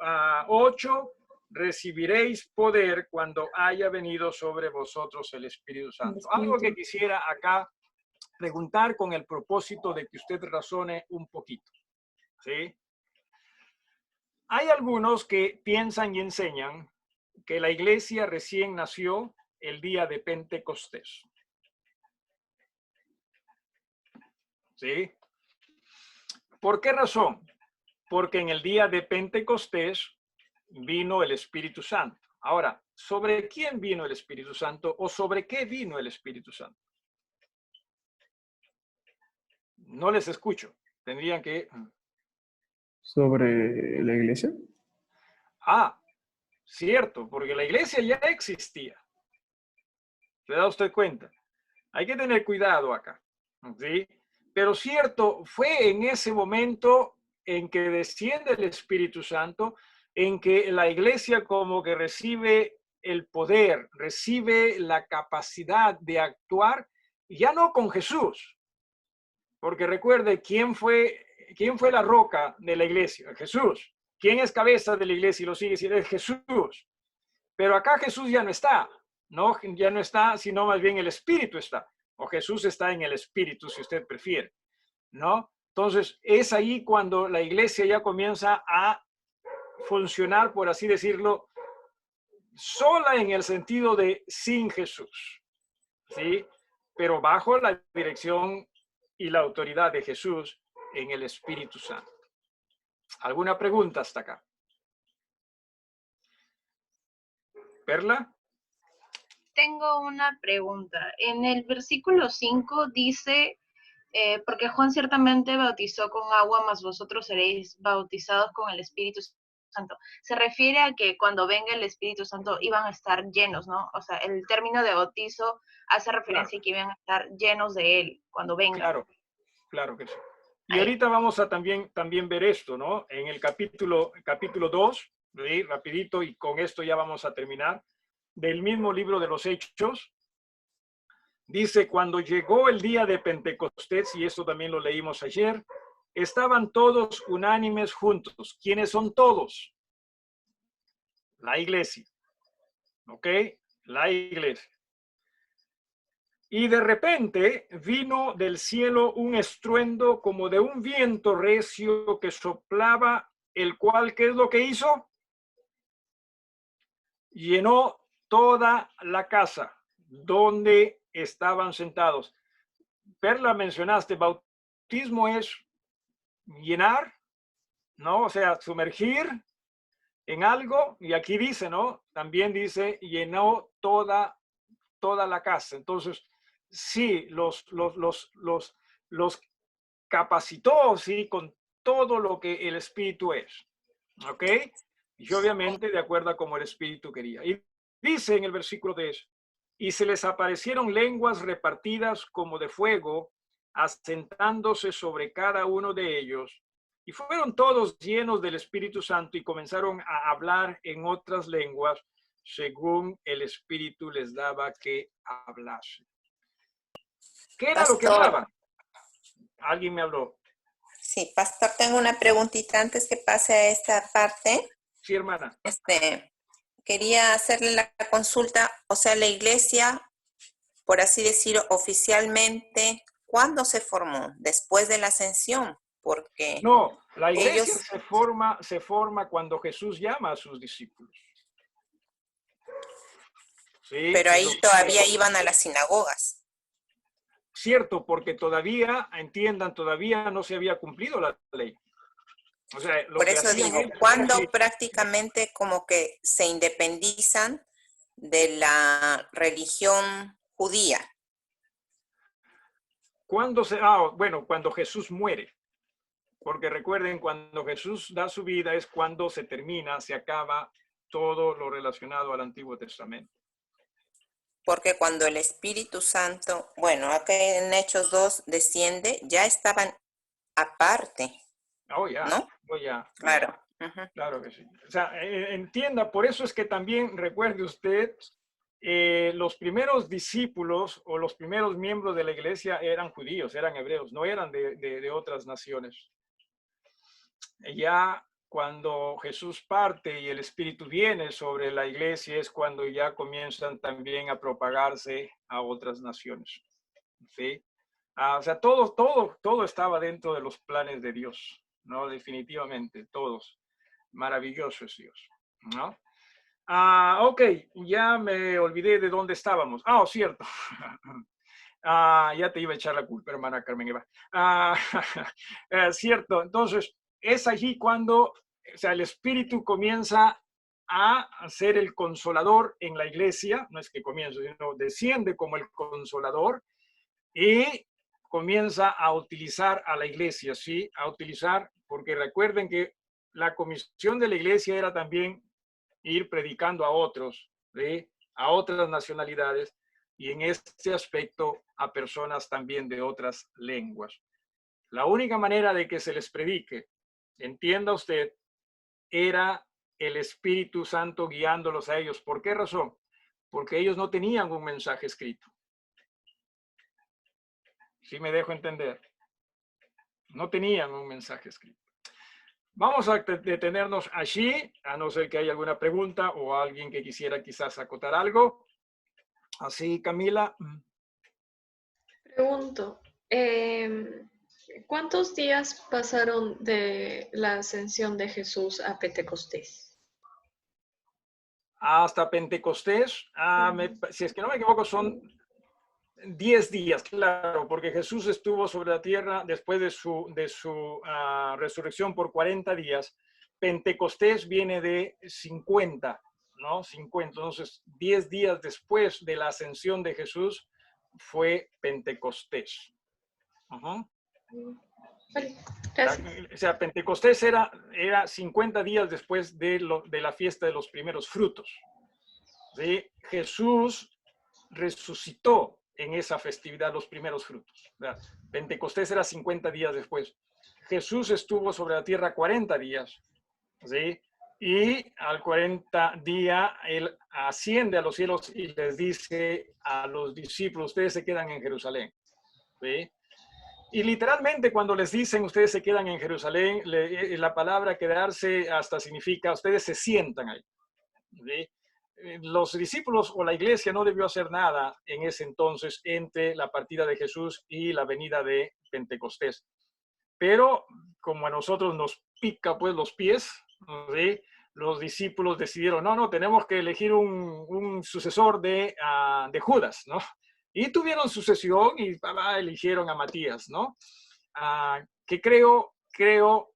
8, recibiréis poder cuando haya venido sobre vosotros el Espíritu Santo. Algo que quisiera acá preguntar con el propósito de que usted razone un poquito. ¿Sí? Hay algunos que piensan y enseñan que la iglesia recién nació el día de Pentecostés. ¿Sí? ¿Por qué razón? Porque en el día de Pentecostés vino el Espíritu Santo. Ahora, ¿sobre quién vino el Espíritu Santo o sobre qué vino el Espíritu Santo? No les escucho. Tendrían que...
¿Sobre la iglesia?
Cierto, porque la iglesia ya existía. ¿Se da usted cuenta? Hay que tener cuidado acá. ¿Sí? Pero cierto, fue en ese momento en que desciende el Espíritu Santo, en que la iglesia como que recibe el poder, recibe la capacidad de actuar, ya no con Jesús. Porque recuerde, ¿quién fue la roca de la iglesia? Jesús. ¿Quién es cabeza de la iglesia y lo sigue siendo? Es Jesús. Pero acá Jesús ya no está, ¿no? Ya no está, sino más bien el Espíritu está. O Jesús está en el Espíritu, si usted prefiere, ¿no? Entonces, es ahí cuando la iglesia ya comienza a funcionar, por así decirlo, sola en el sentido de sin Jesús, ¿sí? Pero bajo la dirección y la autoridad de Jesús en el Espíritu Santo. ¿Alguna pregunta hasta acá? ¿Perla?
Tengo una pregunta. En el versículo 5 dice, porque Juan ciertamente bautizó con agua, mas vosotros seréis bautizados con el Espíritu Santo. Se refiere a que cuando venga el Espíritu Santo iban a estar llenos, ¿no? O sea, el término de bautizo hace referencia a que iban a estar llenos de él cuando venga.
Claro, claro que sí. Y ahorita vamos a también ver esto, ¿no? En el capítulo 2, ¿sí? Rapidito, y con esto ya vamos a terminar, del mismo libro de los Hechos, dice, cuando llegó el día de Pentecostés, y esto también lo leímos ayer, estaban todos unánimes juntos. ¿Quiénes son todos? La iglesia. ¿Ok? La iglesia. Y de repente vino del cielo un estruendo como de un viento recio que soplaba, el cual, ¿qué es lo que hizo? Llenó toda la casa donde estaban sentados. Perla, mencionaste, bautismo es llenar, ¿no? O sea, sumergir en algo, y aquí dice, ¿no? También dice, llenó toda la casa. Entonces, sí, los capacitó, sí, con todo lo que el Espíritu es. ¿Ok? Y obviamente de acuerdo a como el Espíritu quería. Y dice en el versículo 10, y se les aparecieron lenguas repartidas como de fuego, asentándose sobre cada uno de ellos. Y fueron todos llenos del Espíritu Santo y comenzaron a hablar en otras lenguas, según el Espíritu les daba que hablasen. ¿Qué era lo que hablaban? Alguien me habló.
Sí, pastor, tengo una preguntita antes que pase a esta parte.
Sí, hermana.
Quería hacerle la consulta, o sea, la iglesia, por así decirlo, oficialmente, ¿cuándo se formó? Después de la ascensión, porque
no, la iglesia
ellos
se forma cuando Jesús llama a sus discípulos. Sí,
pero ahí todavía iban a las sinagogas.
Cierto, porque todavía, entiendan, todavía no se había cumplido la ley. O sea, lo
por
que
eso digo,
ellos,
¿cuándo prácticamente como que se independizan de la religión judía?
¿Cuándo cuando Jesús muere. Porque recuerden, cuando Jesús da su vida es cuando se termina, se acaba todo lo relacionado al Antiguo Testamento.
Porque cuando el Espíritu Santo, bueno, acá en Hechos 2 desciende, ya estaban aparte.
Oh, ya.
¿No?
Oh, ya.
Claro.
Claro que sí. O sea, entienda, por eso es que también recuerde usted, los primeros discípulos o los primeros miembros de la iglesia eran judíos, eran hebreos, no eran de otras naciones. Ya cuando Jesús parte y el Espíritu viene sobre la iglesia es cuando ya comienzan también a propagarse a otras naciones. ¿Sí? O sea, todo estaba dentro de los planes de Dios, ¿no? Definitivamente, todos. Maravilloso es Dios, ¿no? Ok, ya me olvidé de dónde estábamos. Cierto. Ya te iba a echar la culpa, hermana Carmen Eva. Cierto, entonces es allí cuando, o sea, el Espíritu comienza a ser el consolador en la iglesia, no es que comienza, sino desciende como el consolador y comienza a utilizar a la iglesia, ¿sí? A utilizar, porque recuerden que la comisión de la iglesia era también ir predicando a otros, ¿sí? A otras nacionalidades y en este aspecto a personas también de otras lenguas. La única manera de que se les predique, entienda usted, era el Espíritu Santo guiándolos a ellos. ¿Por qué razón? Porque ellos no tenían un mensaje escrito. ¿Sí me dejo entender? No tenían un mensaje escrito. Vamos a detenernos allí, a no ser que haya alguna pregunta o alguien que quisiera quizás acotar algo. Así, Camila.
Pregunto, ¿cuántos días pasaron de la ascensión de Jesús a Pentecostés?
hasta Pentecostés, si es que no me equivoco, son 10 días, claro, porque Jesús estuvo sobre la tierra después de su resurrección por 40 días. Pentecostés viene de 50, ¿no? 50. Entonces, 10 días después de la ascensión de Jesús fue Pentecostés. Ajá. O sea, Pentecostés era 50 días después de la fiesta de los primeros frutos. ¿Sí? Jesús resucitó en esa festividad los primeros frutos. ¿Verdad? Pentecostés era 50 días después. Jesús estuvo sobre la tierra 40 días. ¿Sí? Y al 40 día Él asciende a los cielos y les dice a los discípulos, ustedes se quedan en Jerusalén. ¿Sí? Y literalmente cuando les dicen ustedes se quedan en Jerusalén, la palabra quedarse hasta significa ustedes se sientan ahí. ¿Sí? Los discípulos o la iglesia no debió hacer nada en ese entonces entre la partida de Jesús y la venida de Pentecostés. Pero como a nosotros nos pica pues los pies, ¿sí? Los discípulos decidieron, no, tenemos que elegir un sucesor de Judas, ¿no? Y tuvieron sucesión y eligieron a Matías, ¿no? Que creo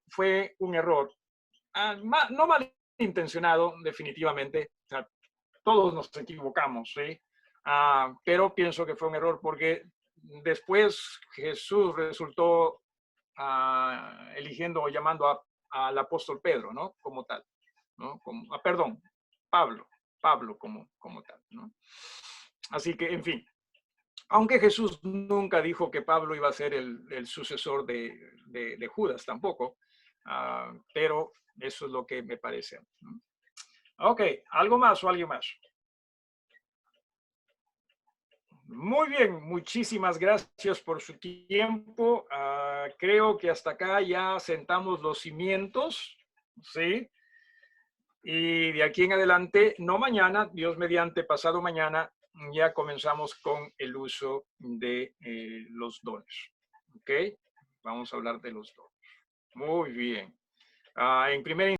fue un error. No malintencionado, definitivamente. O sea, todos nos equivocamos, ¿sí? Pero pienso que fue un error porque después Jesús resultó eligiendo o llamando al apóstol Pedro, ¿no? Como tal, ¿no? Perdón, Pablo como tal, ¿no? Así que, en fin, aunque Jesús nunca dijo que Pablo iba a ser el sucesor de Judas tampoco, pero eso es lo que me parece, ¿no? Ok, ¿algo más o alguien más? Muy bien, muchísimas gracias por su tiempo. Creo que hasta acá ya sentamos los cimientos, ¿sí? Y de aquí en adelante, no mañana, Dios mediante, pasado mañana, ya comenzamos con el uso de los dones, ¿ok? Vamos a hablar de los dones. Muy bien. En primera